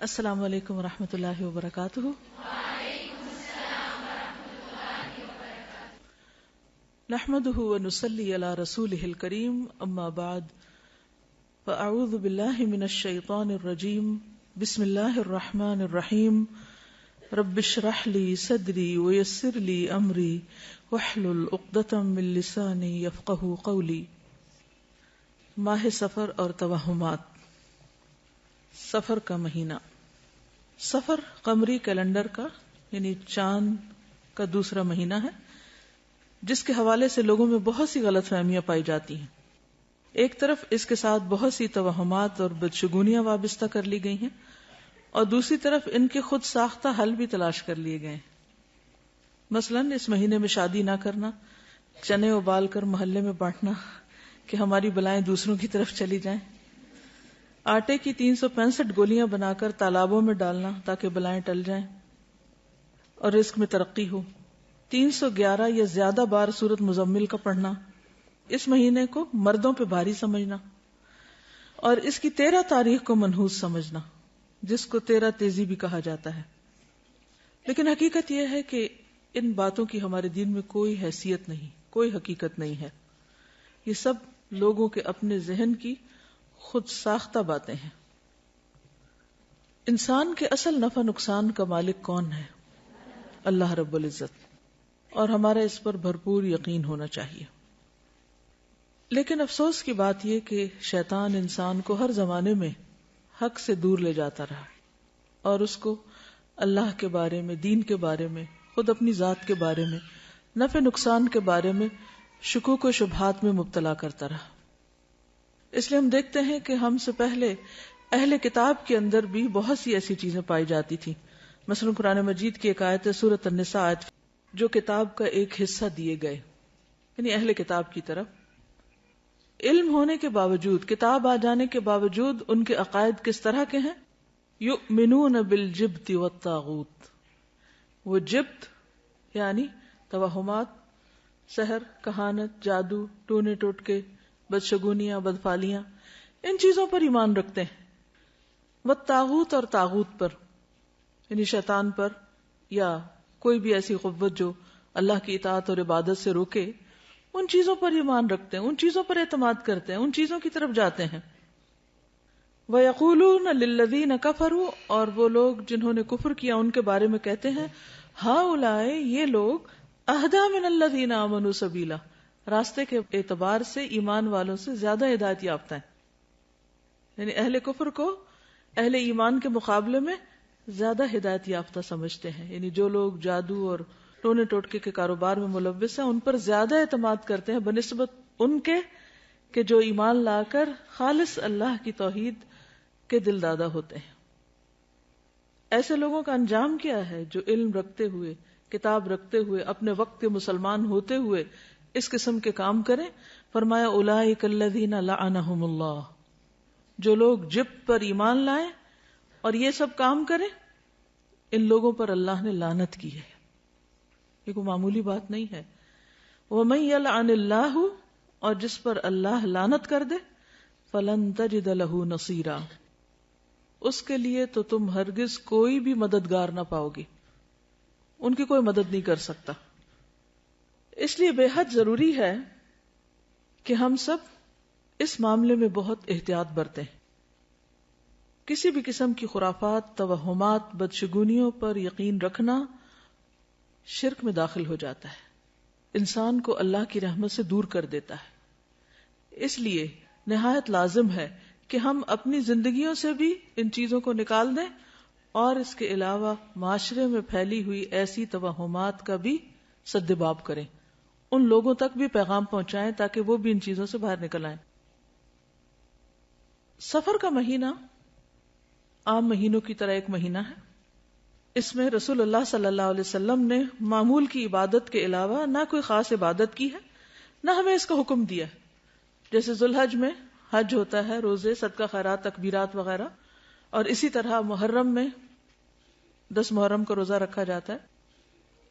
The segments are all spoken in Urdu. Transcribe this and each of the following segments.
السلام علیکم ورحمۃ اللہ وبرکاتہ۔ نحمده ونصلي على رسوله الكريم، اما بعد فاعوذ باللہ من الشیطان الرجیم، بسم اللہ الرحمن الرحیم، رب اشرح لي صدری ويسر لي امری واحلل عقدۃ من لسانی یفقهوا قولی۔ ماہ سفر اور توہمات۔ سفر کا مہینہ، سفر قمری کیلنڈر کا یعنی چاند کا دوسرا مہینہ ہے، جس کے حوالے سے لوگوں میں بہت سی غلط فہمیاں پائی جاتی ہیں۔ ایک طرف اس کے ساتھ بہت سی توہمات اور بدشگونیاں وابستہ کر لی گئی ہیں، اور دوسری طرف ان کے خود ساختہ حل بھی تلاش کر لیے گئے ہیں۔ مثلاً اس مہینے میں شادی نہ کرنا، چنے ابال کر محلے میں بانٹنا کہ ہماری بلائیں دوسروں کی طرف چلی جائیں، آٹے کی 365 گولیاں بنا کر تالابوں میں ڈالنا تاکہ بلائیں ٹل جائیں اور رزق میں ترقی ہو، 311 یا زیادہ بار سورۃ مزمل کا پڑھنا، اس مہینے کو مردوں پہ بھاری سمجھنا، اور اس کی 13 تاریخ کو منحوس سمجھنا، جس کو 13 تیزی بھی کہا جاتا ہے۔ لیکن حقیقت یہ ہے کہ ان باتوں کی ہمارے دین میں کوئی حیثیت نہیں، کوئی حقیقت نہیں ہے۔ یہ سب لوگوں کے اپنے ذہن کی خود ساختہ باتیں ہیں۔ انسان کے اصل نفع نقصان کا مالک کون ہے؟ اللہ رب العزت، اور ہمارا اس پر بھرپور یقین ہونا چاہیے۔ لیکن افسوس کی بات یہ کہ شیطان انسان کو ہر زمانے میں حق سے دور لے جاتا رہا، اور اس کو اللہ کے بارے میں، دین کے بارے میں، خود اپنی ذات کے بارے میں، نفع نقصان کے بارے میں شکوک و شبہات میں مبتلا کرتا رہا۔ اس لیے ہم دیکھتے ہیں کہ ہم سے پہلے اہل کتاب کے اندر بھی بہت سی ایسی چیزیں پائی جاتی تھی۔ مثلا قرآن مجید کی ایک آیت ہے سورۃ النساء آیت، جو کتاب کا ایک حصہ دیے گئے، یعنی اہل کتاب کی طرف علم ہونے کے باوجود، کتاب آ جانے کے باوجود ان کے عقائد کس طرح کے ہیں؟ یؤمنون بالجبت والطاغوت۔ وہ جبت یعنی توہمات، سحر، کہانت، جادو، ٹونے ٹوٹکے، بدشگونیاں، بدفالیاں، ان چیزوں پر ایمان رکھتے ہیں۔ والطاغوت، اور طاغوت پر یعنی شیطان پر یا کوئی بھی ایسی قوت جو اللہ کی اطاعت اور عبادت سے روکے، ان چیزوں پر ایمان رکھتے ہیں، ان چیزوں پر اعتماد کرتے ہیں، ان چیزوں کی طرف جاتے ہیں۔ وَيَقُولُونَ لِلَّذِينَ كَفَرُوا، اور وہ لوگ جنہوں نے کفر کیا ان کے بارے میں کہتے ہیں، ہؤلاء، یہ لوگ، اہدی من الذین آمنوا سبیلا، راستے کے اعتبار سے ایمان والوں سے زیادہ ہدایت یافتہ ہیں۔ یعنی اہل کفر کو اہل ایمان کے مقابلے میں زیادہ ہدایت یافتہ سمجھتے ہیں، یعنی جو لوگ جادو اور ٹونے ٹوٹکے کے کاروبار میں ملوث ہیں ان پر زیادہ اعتماد کرتے ہیں بنسبت ان کے کہ جو ایمان لا کر خالص اللہ کی توحید کے دل دادا ہوتے ہیں۔ ایسے لوگوں کا انجام کیا ہے جو علم رکھتے ہوئے، کتاب رکھتے ہوئے، اپنے وقت کے مسلمان ہوتے ہوئے اس قسم کے کام کریں؟ فرمایا اولئک الذین لعنہم اللہ، جو لوگ جبت پر ایمان لائیں اور یہ سب کام کریں، ان لوگوں پر اللہ نے لعنت کی ہے۔ یہ کوئی معمولی بات نہیں ہے۔ وَمَن يَلْعَنِ اللَّهُ، اور جس پر اللہ لعنت کر دے، فَلَن تَجِدَ لَهُ نَصِيرًا، اس کے لیے تو تم ہرگز کوئی بھی مددگار نہ پاؤ گی، ان کی کوئی مدد نہیں کر سکتا۔ اس لیے بے حد ضروری ہے کہ ہم سب اس معاملے میں بہت احتیاط برتیں۔ کسی بھی قسم کی خرافات، توہمات، بدشگونیوں پر یقین رکھنا شرک میں داخل ہو جاتا ہے، انسان کو اللہ کی رحمت سے دور کر دیتا ہے۔ اس لیے نہایت لازم ہے کہ ہم اپنی زندگیوں سے بھی ان چیزوں کو نکال دیں، اور اس کے علاوہ معاشرے میں پھیلی ہوئی ایسی توہمات کا بھی سدباب کریں، ان لوگوں تک بھی پیغام پہنچائیں تاکہ وہ بھی ان چیزوں سے باہر نکل آئیں۔ سفر کا مہینہ عام مہینوں کی طرح ایک مہینہ ہے۔ اس میں رسول اللہ صلی اللہ علیہ وسلم نے معمول کی عبادت کے علاوہ نہ کوئی خاص عبادت کی ہے، نہ ہمیں اس کا حکم دیا ہے۔ جیسے ذوالحج میں حج ہوتا ہے، روزے، صدقہ خیرات، تکبیرات وغیرہ، اور اسی طرح محرم میں 10 محرم کا روزہ رکھا جاتا ہے۔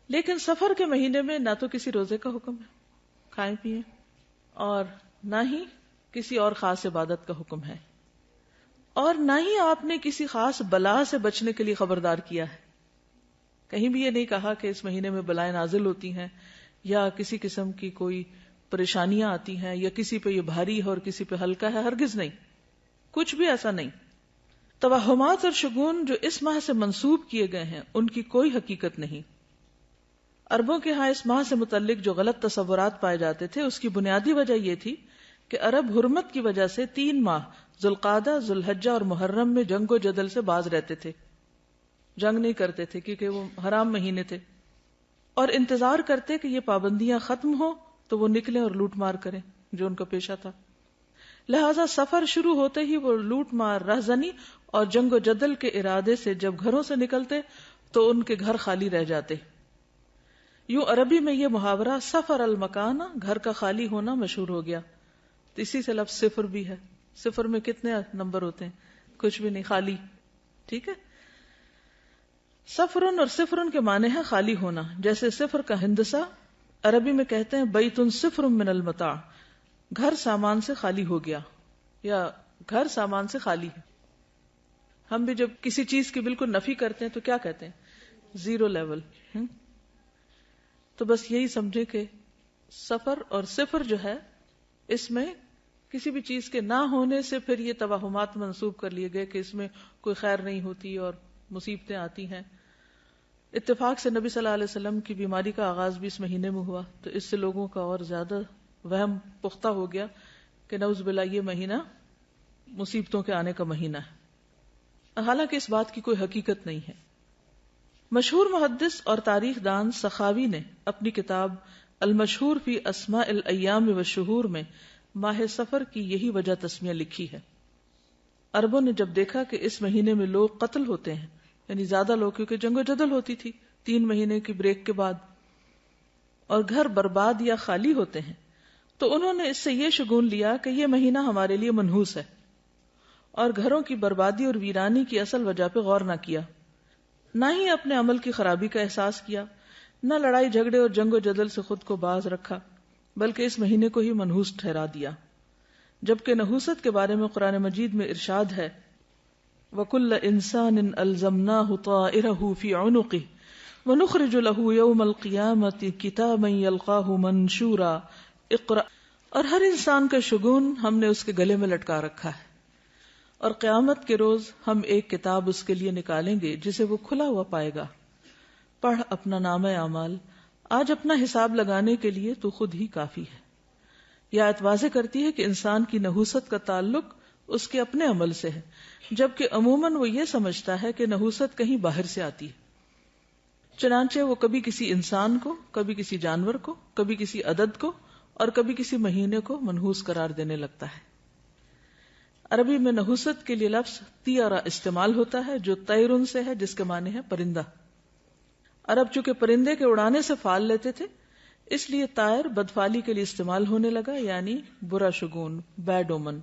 لیکن سفر کے مہینے میں نہ تو کسی روزے کا حکم ہے، کھائیں پیئیں، اور نہ ہی کسی اور خاص عبادت کا حکم ہے۔ اور نہ ہی آپ نے کسی خاص بلا سے بچنے کے لیے خبردار کیا ہے. کہیں بھی یہ نہیں کہا کہ اس مہینے میں بلائیں نازل ہوتی ہیں یا کسی قسم کی کوئی پریشانیاں آتی ہیں یا کسی پہ یہ بھاری ہے اور کسی پہ ہلکا ہے. ہرگز نہیں، کچھ بھی ایسا نہیں. توہمات اور شگون جو اس ماہ سے منسوب کیے گئے ہیں ان کی کوئی حقیقت نہیں. عربوں کے ہاں اس ماہ سے متعلق جو غلط تصورات پائے جاتے تھے اس کی بنیادی وجہ یہ تھی کہ عرب حرمت کی وجہ سے 3 ماہ ذوالقعدہ، ذوالحجہ اور محرم میں جنگ و جدل سے باز رہتے تھے. جنگ نہیں کرتے تھے کیونکہ وہ حرام مہینے تھے، اور انتظار کرتے کہ یہ پابندیاں ختم ہو تو وہ نکلیں اور لوٹ مار کریں جو ان کا پیشہ تھا. لہذا سفر شروع ہوتے ہی وہ لوٹ مار، رہزنی اور جنگ و جدل کے ارادے سے جب گھروں سے نکلتے تو ان کے گھر خالی رہ جاتے. یوں عربی میں یہ محاورہ سفر المکانہ، گھر کا خالی ہونا، مشہور ہو گیا. تو اسی سے لفظ صفر بھی ہے. صفر میں کتنے نمبر ہوتے ہیں؟ کچھ بھی نہیں، خالی. ٹھیک ہے. سفرن اور صفرن کے معنی ہے خالی ہونا. جیسے صفر کا ہندسہ عربی میں کہتے ہیں بیت صفر من المتاع، گھر سامان سے خالی ہو گیا یا گھر سامان سے خالی ہے. ہم بھی جب کسی چیز کی بالکل نفی کرتے ہیں تو کیا کہتے ہیں؟ Zero level. تو بس یہی سمجھے کہ سفر اور صفر جو ہے اس میں کسی بھی چیز کے نہ ہونے سے پھر یہ توہمات منسوب کر لیے گئے کہ اس میں کوئی خیر نہیں ہوتی اور مصیبتیں آتی ہیں. اتفاق سے نبی صلی اللہ علیہ وسلم کی بیماری کا آغاز بھی اس مہینے میں ہوا تو اس سے لوگوں کا اور زیادہ وہم پختہ ہو گیا کہ نعوذ باللہ یہ مہینہ مصیبتوں کے آنے کا مہینہ ہے. حالانکہ اس بات کی کوئی حقیقت نہیں ہے. مشہور محدث اور تاریخ دان سخاوی نے اپنی کتاب المشہور فی اسماء الایام والشہور میں ماہ سفر کی یہی وجہ تسمیہ لکھی ہے. عربوں نے جب دیکھا کہ اس مہینے میں لوگ قتل ہوتے ہیں، یعنی زیادہ لوگ، کیونکہ جنگ و جدل ہوتی تھی 3 مہینے کی بریک کے بعد، اور گھر برباد یا خالی ہوتے ہیں، تو انہوں نے اس سے یہ شگون لیا کہ یہ مہینہ ہمارے لیے منحوس ہے، اور گھروں کی بربادی اور ویرانی کی اصل وجہ پہ غور نہ کیا، نہ ہی اپنے عمل کی خرابی کا احساس کیا، نہ لڑائی جھگڑے اور جنگ و جدل سے خود کو باز رکھا، بلکہ اس مہینے کو ہی منحوس ٹھہرا دیا. جبکہ نحوست کے بارے میں قرآن مجید میں ارشاد ہے وَكُلَّ إِنسَانٍ أَلْزَمْنَاهُ طَائِرَهُ فِي عُنُقِهِ وَنُخْرِجُ لَهُ يَوْمَ الْقِيَامَةِ كِتَابًا يَلْقَاهُ مَنشُورًا اقرأ. اور ہر انسان کا شگون ہم نے اس کے گلے میں لٹکا رکھا ہے، اور قیامت کے روز ہم ایک کتاب اس کے لیے نکالیں گے جسے وہ کھلا ہوا پائے گا. پڑھ اپنا نامہ اعمال، آج اپنا حساب لگانے کے لیے تو خود ہی کافی ہے. یہ آیت واضح کرتی ہے کہ انسان کی نحوست کا تعلق اس کے اپنے عمل سے ہے، جبکہ عموماً وہ یہ سمجھتا ہے کہ نحوست کہیں باہر سے آتی ہے. چنانچہ وہ کبھی کسی انسان کو، کبھی کسی جانور کو، کبھی کسی عدد کو اور کبھی کسی مہینے کو منحوس قرار دینے لگتا ہے. عربی میں نحوست کے لیے لفظ طیرہ استعمال ہوتا ہے جو طیرن سے ہے، جس کے معنی ہے پرندہ. عرب چونکہ پرندے کے اڑانے سے فال لیتے تھے، اس لیے طائر بدفالی کے لیے استعمال ہونے لگا، یعنی برا شگون، بیڈ اومن.